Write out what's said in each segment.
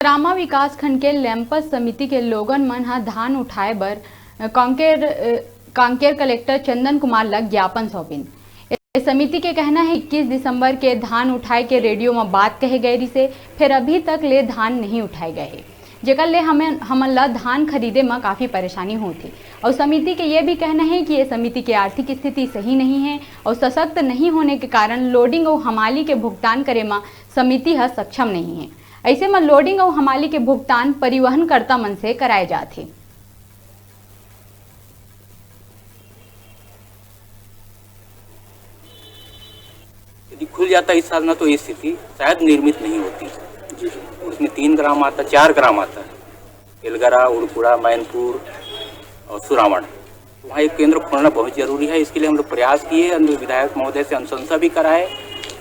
रामा विकास खंड के लैंपस समिति के लोगन मन हा धान उठाए बर कांकेर कलेक्टर चंदन कुमार लग ज्ञापन सौंपिन। समिति के कहना है 21 दिसंबर के धान उठाए के रेडियो में बात कहे गए रिसे, फिर अभी तक ले धान नहीं उठाए गए, जेकर ले हमन ला धान खरीदे में काफ़ी परेशानी होती। और समिति के ये भी कहना है कि ये समिति की आर्थिक स्थिति सही नहीं है और सशक्त नहीं होने के कारण लोडिंग और हमाली के भुगतान करे में समिति है सक्षम नहीं है। ऐसे में लोडिंग और हमाली के भुगतान परिवहनकर्ता मन से कराए जाते। यदि खुल जाता इस साल ना तो ये स्थिति शायद निर्मित नहीं होती। उसमें 3 ग्राम आता, 4 ग्राम आता है, एलगरा, उड़कुड़ा, मैनपुर और सुरावण। वहाँ एक केंद्र खोलना बहुत जरूरी है। इसके लिए हम लोग प्रयास किए, विधायक महोदय से अनुशंसा भी कराए।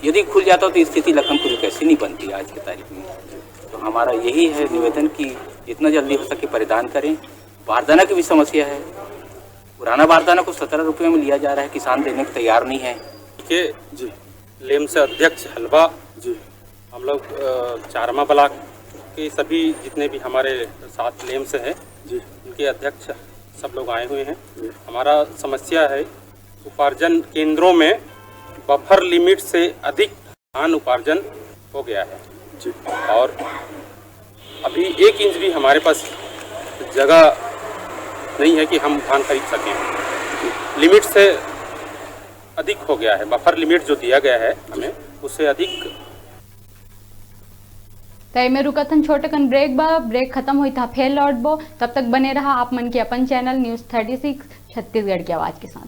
यदि खुल जाता तो स्थिति लखनपुर कैसे नहीं बनती आज की तारीख में। तो हमारा यही है निवेदन कि जितना जल्दी हो सके परिधान करें। बारदाना की भी समस्या है। पुराना बारदाना को 17 रुपये में लिया जा रहा है, किसान देने को तैयार नहीं है। जी लेम से अध्यक्ष हलवा जी, हम लोग चारमा ब्लॉक के सभी जितने भी हमारे साथ लेम से हैं जी, उनके अध्यक्ष सब लोग आए हुए हैं। हमारा समस्या है उपार्जन केंद्रों में बफर लिमिट से अधिक धान उपार्जन हो गया है जी, और अभी 1 इंच भी हमारे पास जगह नहीं है कि हम धान खरीद सकें। लिमिट से अधिक हो गया है, बफर लिमिट जो दिया गया है हमें उससे अधिक। तय में रुकथन छोटे कन ब्रेक ब्रेक खत्म हुई था, फिर लौटबो। तब तक बने रहा आप मन के अपन चैनल न्यूज़ 36 छत्तीसगढ़ की आवाज़ के साथ।